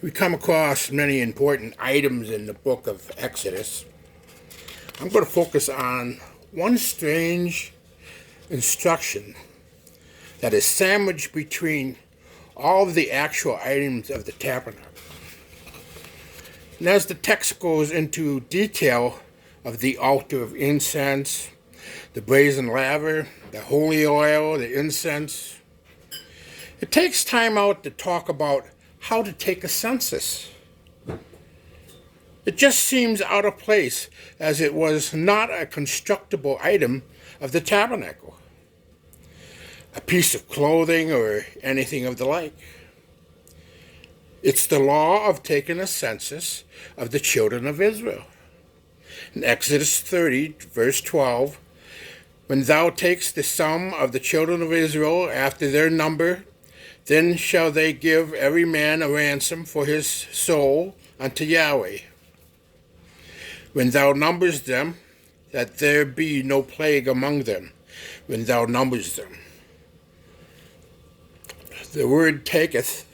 We come across many important items in the book of Exodus. I'm going to focus on one strange instruction that is sandwiched between all of the actual items of the tabernacle. And as the text goes into detail of the altar of incense, the brazen laver, the holy oil, the incense, it takes time out to talk about how to take a census. It just seems out of place, as it was not a constructible item of the tabernacle, a piece of clothing or anything of the like. It's the law of taking a census of the children of Israel. In Exodus 30, verse 12, when thou takest the sum of the children of Israel after their number, then shall they give every man a ransom for his soul unto Yahweh. When thou numberest them, that there be no plague among them, when thou numberest them. The word taketh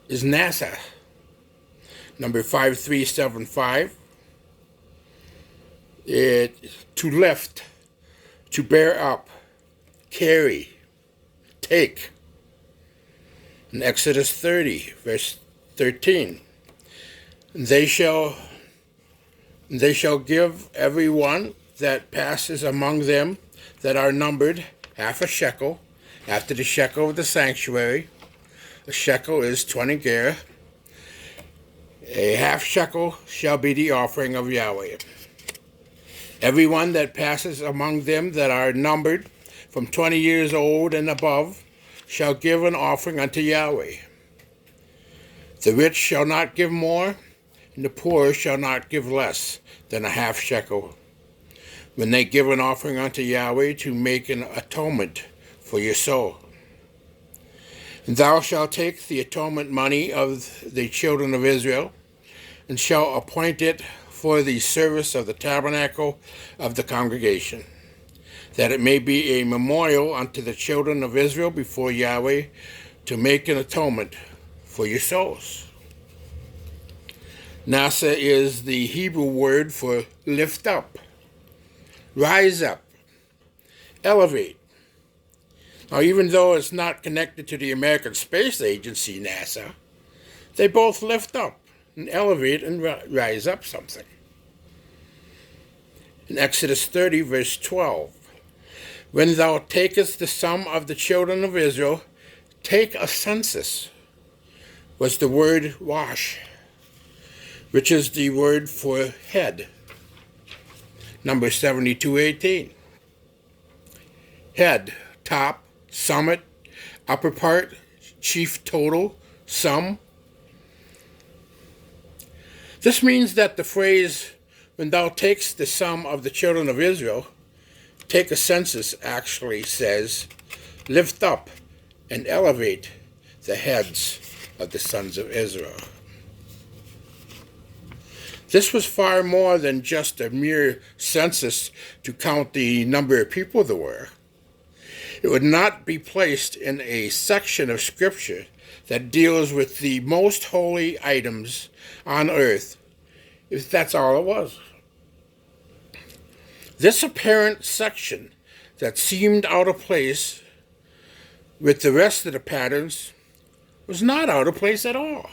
is nasa, number 5375. To lift, to bear up, carry, take. In Exodus 30, verse 13, they shall give every one that passes among them that are numbered half a shekel, after the shekel of the sanctuary. A shekel is 20 ger. A half shekel shall be the offering of Yahweh. Every one that passes among them that are numbered from 20 years old and above shall give an offering unto Yahweh. The rich shall not give more, and the poor shall not give less than a half shekel, when they give an offering unto Yahweh to make an atonement for your soul. And thou shalt take the atonement money of the children of Israel, and shalt appoint it for the service of the tabernacle of the congregation, that it may be a memorial unto the children of Israel before Yahweh, to make an atonement for your souls. Nasa is the Hebrew word for lift up, rise up, elevate. Now, even though it's not connected to the American Space Agency, NASA, they both lift up and elevate and rise up something. In Exodus 30, verse 12, when thou takest the sum of the children of Israel, take a census, was the word wash, which is the word for head, number 7218. Head, top, summit, upper part, chief total, sum. This means that the phrase, when thou takest the sum of the children of Israel, take a census, actually says, lift up and elevate the heads of the sons of Israel. This was far more than just a mere census to count the number of people there were. It would not be placed in a section of Scripture that deals with the most holy items on earth if that's all it was. This apparent section that seemed out of place with the rest of the patterns was not out of place at all.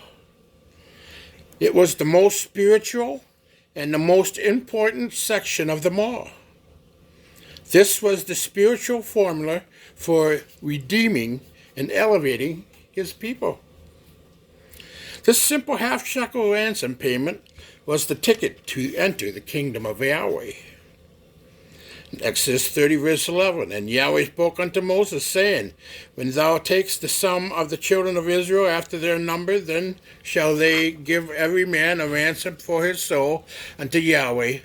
It was the most spiritual and the most important section of them all. This was the spiritual formula for redeeming and elevating his people. This simple half shekel ransom payment was the ticket to enter the kingdom of Yahweh. In Exodus 30, verse 11, and Yahweh spoke unto Moses, saying, when thou takest the sum of the children of Israel after their number, then shall they give every man a ransom for his soul unto Yahweh,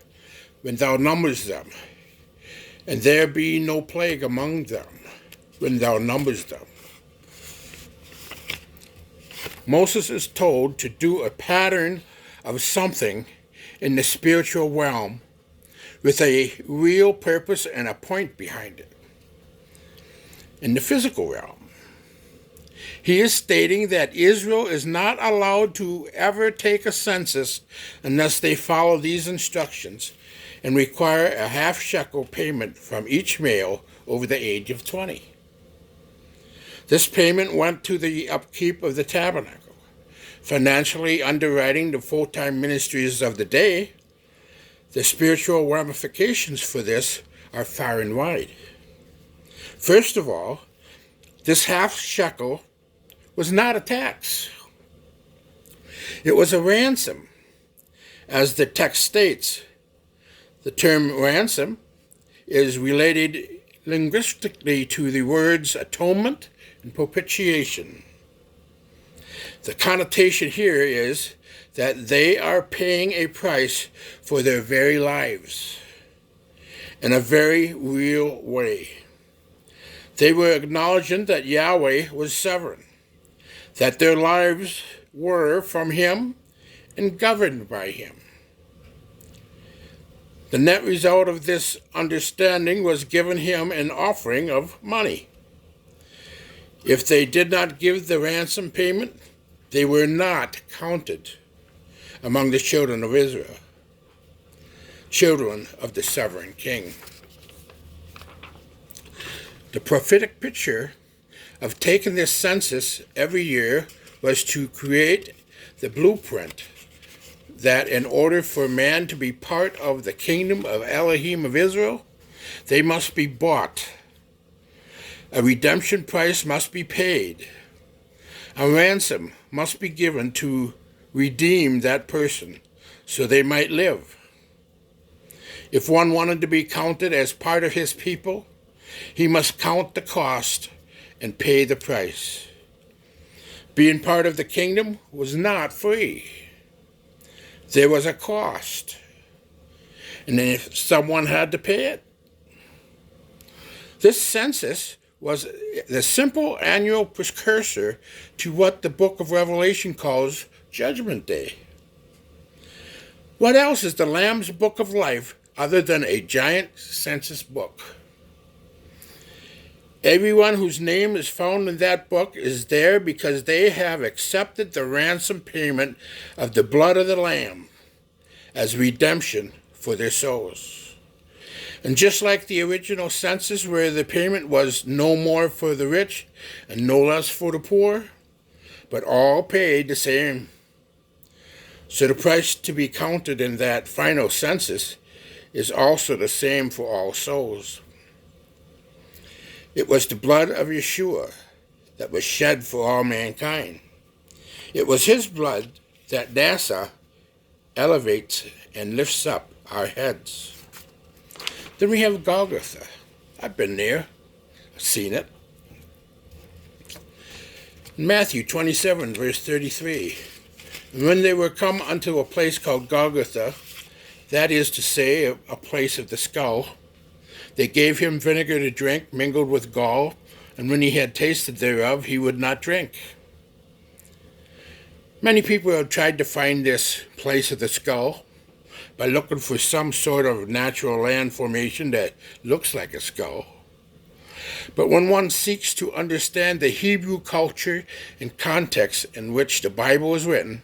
when thou numberest them. And there be no plague among them, when thou numberest them. Moses is told to do a pattern of something in the spiritual realm with a real purpose and a point behind it. In the physical realm, He is stating that Israel is not allowed to ever take a census unless they follow these instructions and require a half shekel payment from each male over the age of 20. This payment went to the upkeep of the tabernacle, financially underwriting the full-time ministries of the day. The spiritual ramifications for this are far and wide. First of all, this half shekel was not a tax. It was a ransom. As the text states, the term ransom is related linguistically to the words atonement and propitiation. The connotation here is that they are paying a price for their very lives in a very real way. They were acknowledging that Yahweh was sovereign, that their lives were from Him and governed by Him. The net result of this understanding was giving Him an offering of money. If they did not give the ransom payment, they were not counted among the children of Israel, children of the sovereign king. The prophetic picture of taking this census every year was to create the blueprint that in order for man to be part of the kingdom of Elohim of Israel, they must be bought. A redemption price must be paid. A ransom must be given to redeem that person so they might live. If one wanted to be counted as part of his people, he must count the cost and pay the price. Being part of the kingdom was not free. There was a cost. And if someone had to pay it, this census was the simple annual precursor to what the book of Revelation calls Judgment Day. What else is the Lamb's Book of Life other than a giant census book? Everyone whose name is found in that book is there because they have accepted the ransom payment of the blood of the Lamb as redemption for their souls. And just like the original census where the payment was no more for the rich and no less for the poor, but all paid the same. So the price to be counted in that final census is also the same for all souls. It was the blood of Yeshua that was shed for all mankind. It was His blood that NASA elevates and lifts up our heads. Then we have Gagotha. I've been there. I've seen it. Matthew 27, verse 33. And when they were come unto a place called Gagotha, that is to say, a place of the skull, they gave him vinegar to drink, mingled with gall, and when he had tasted thereof, he would not drink. Many people have tried to find this place of the skull by looking for some sort of natural land formation that looks like a skull. But when one seeks to understand the Hebrew culture and context in which the Bible is written,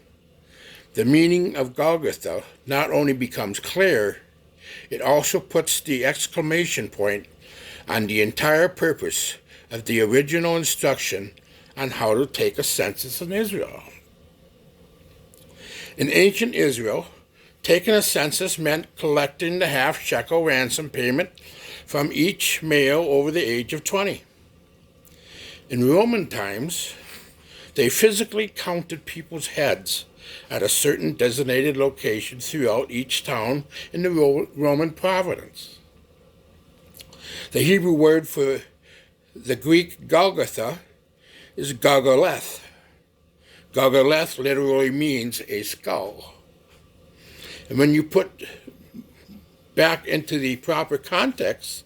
the meaning of Gagotha not only becomes clear, it also puts the exclamation point on the entire purpose of the original instruction on how to take a census in Israel. In ancient Israel, taking a census meant collecting the half shekel ransom payment from each male over the age of 20. In Roman times, they physically counted people's heads at a certain designated location throughout each town in the Roman province. The Hebrew word for the Greek Gagotha is Gagoleth. Gagoleth literally means a skull. And when you put back into the proper context,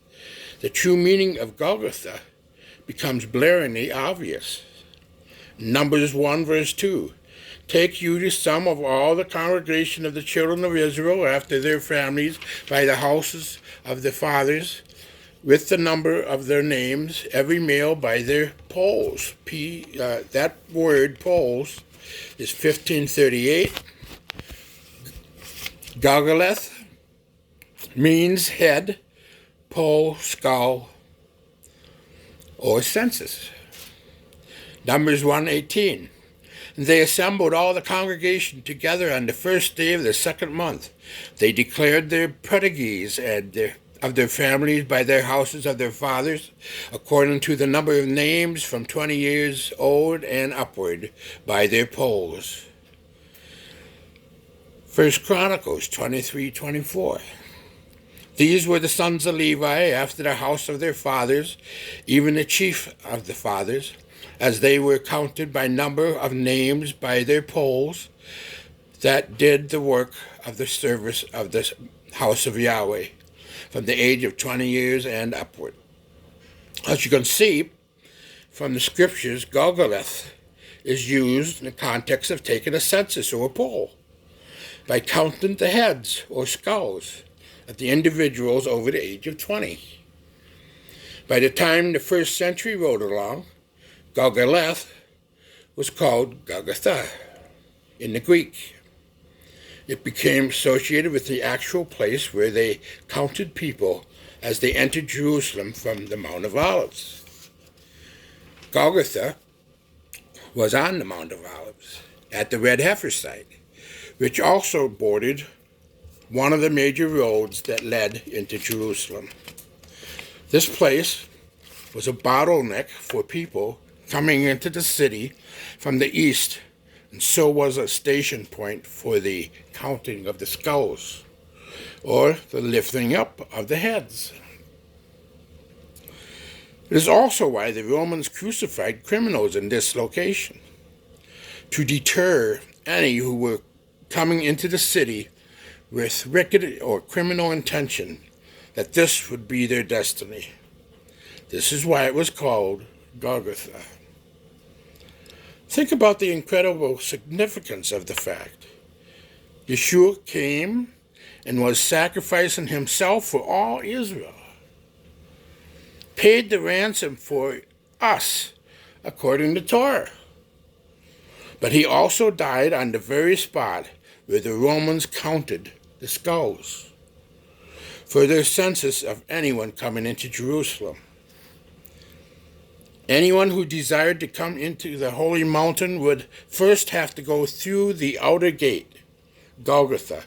the true meaning of Gagotha becomes blaringly obvious. Numbers 1 verse 2. Take you the sum of all the congregation of the children of Israel after their families by the houses of their fathers, with the number of their names, every male by their polls. That word, polls, is 1538. Gagotha means head, poll, skull, or census. Numbers 1:18. And they assembled all the congregation together on the first day of the second month. They declared their pedigrees of their families by their houses of their fathers, according to the number of names from 20 years old and upward, by their polls. First Chronicles 23:24. These were the sons of Levi after the house of their fathers, even the chief of the fathers, as they were counted by number of names by their polls, that did the work of the service of the house of Yahweh, from the age of 20 years and upward. As you can see from the scriptures, Gagotha is used in the context of taking a census or a poll, by counting the heads or skulls of the individuals over the age of 20. By the time the first century rolled along, Gagotha was called Gagotha in the Greek. It became associated with the actual place where they counted people as they entered Jerusalem from the Mount of Olives. Gagotha was on the Mount of Olives at the Red Heifer site, which also bordered one of the major roads that led into Jerusalem. This place was a bottleneck for people coming into the city from the east, and so was a station point for the counting of the skulls, or the lifting up of the heads. It is also why the Romans crucified criminals in this location, to deter any who were coming into the city with wicked or criminal intention, that this would be their destiny. This is why it was called Gagotha. Think about the incredible significance of the fact. Yeshua came and was sacrificing himself for all Israel, paid the ransom for us according to Torah. But he also died on the very spot where the Romans counted the skulls for their census of anyone coming into Jerusalem. Anyone who desired to come into the holy mountain would first have to go through the outer gate, Gagotha,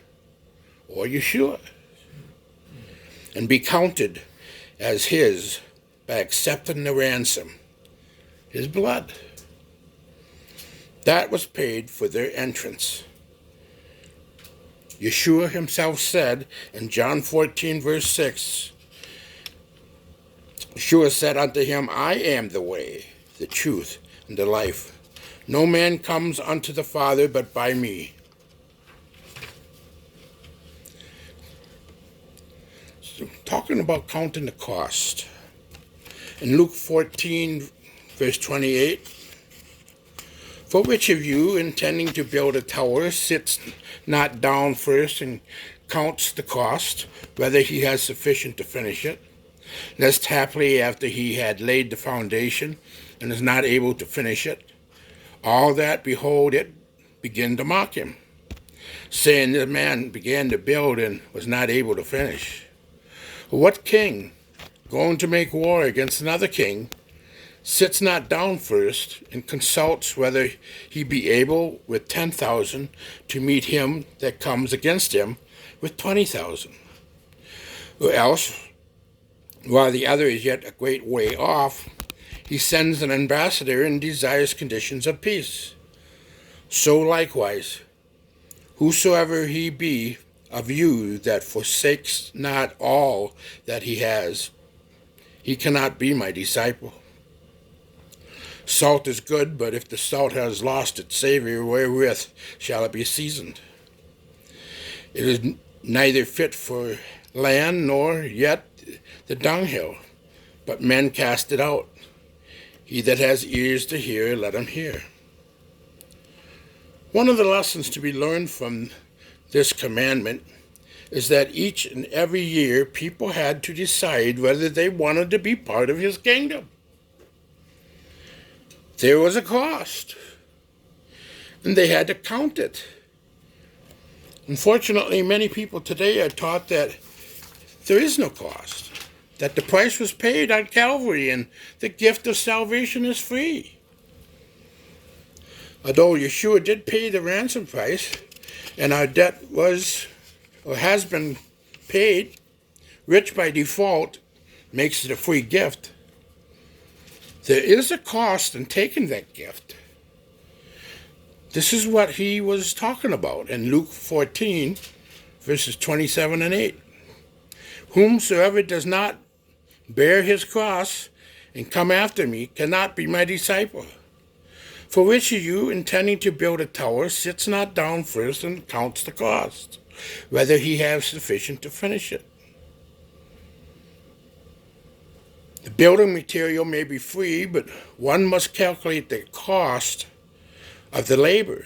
or Yeshua, and be counted as his by accepting the ransom, his blood. That was paid for their entrance. Yeshua himself said in John 14, verse 6, Yeshua said unto him, I am the way, the truth, and the life. No man comes unto the Father but by me. So, talking about counting the cost. In Luke 14, verse 28, for which of you, intending to build a tower, sits not down first and counts the cost, whether he has sufficient to finish it, lest haply after he had laid the foundation and is not able to finish it, all that behold it begin to mock him, saying, this man began to build and was not able to finish. What king, going to make war against another king, sits not down first and consults whether he be able with 10,000 to meet him that comes against him with 20,000? Or else, while the other is yet a great way off, he sends an ambassador and desires conditions of peace. So likewise, whosoever he be of you that forsakes not all that he has, he cannot be my disciple. Salt is good, but if the salt has lost its savor, wherewith shall it be seasoned? It is neither fit for land nor yet the dunghill, but men cast it out. He that has ears to hear, let him hear. One of the lessons to be learned from this commandment is that each and every year people had to decide whether they wanted to be part of his kingdom. There was a cost, and they had to count it. Unfortunately, many people today are taught that there is no cost, that the price was paid on Calvary and the gift of salvation is free. Although Yeshua did pay the ransom price and our debt was or has been paid, rich by default makes it a free gift. There is a cost in taking that gift. This is what he was talking about in Luke 14, verses 27 and 8. Whomsoever does not bear his cross and come after me cannot be my disciple. For which of you, intending to build a tower, sits not down first and counts the cost, whether he have sufficient to finish it? The building material may be free, but one must calculate the cost of the labor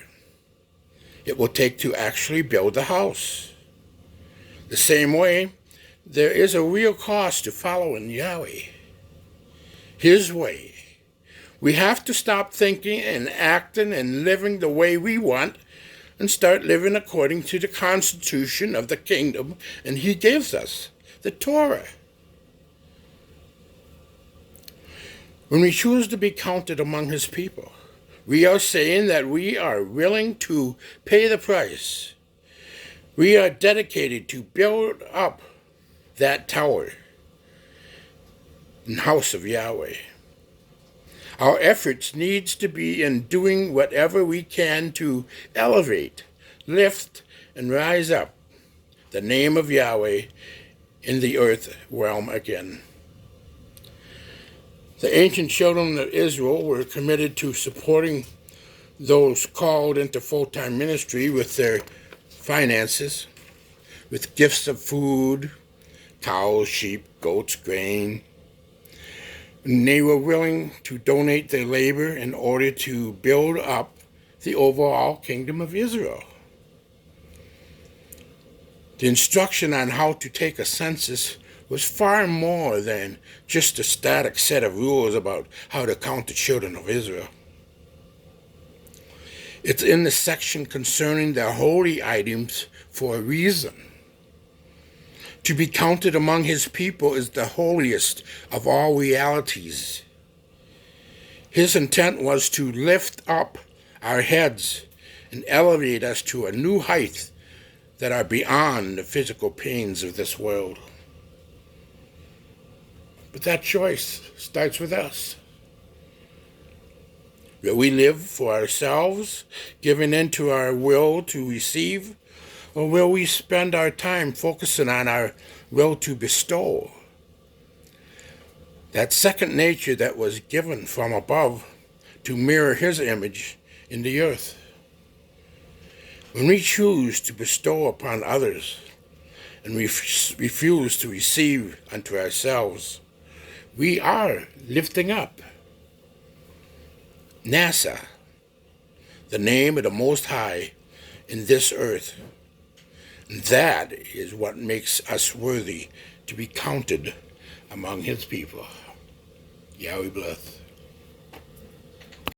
it will take to actually build the house. The same way, there is a real cost to following Yahweh, his way. We have to stop thinking and acting and living the way we want and start living according to the constitution of the kingdom, and he gives us the Torah. When we choose to be counted among his people, we are saying that we are willing to pay the price. We are dedicated to build up that tower and house of Yahweh. Our efforts needs to be in doing whatever we can to elevate, lift, and rise up the name of Yahweh in the earth realm again. The ancient children of Israel were committed to supporting those called into full-time ministry with their finances, with gifts of food, cows, sheep, goats, grain. And they were willing to donate their labor in order to build up the overall kingdom of Israel. The instruction on how to take a census was far more than just a static set of rules about how to count the children of Israel. It's in the section concerning the holy items for a reason. To be counted among his people is the holiest of all realities. His intent was to lift up our heads and elevate us to a new height that are beyond the physical pains of this world. But that choice starts with us. Will we live for ourselves, giving into our will to receive, or will we spend our time focusing on our will to bestow? That second nature that was given from above to mirror his image in the earth. When we choose to bestow upon others and refuse to receive unto ourselves, we are lifting up NASA, the name of the Most High in this earth. And that is what makes us worthy to be counted among his people. Yahweh bless.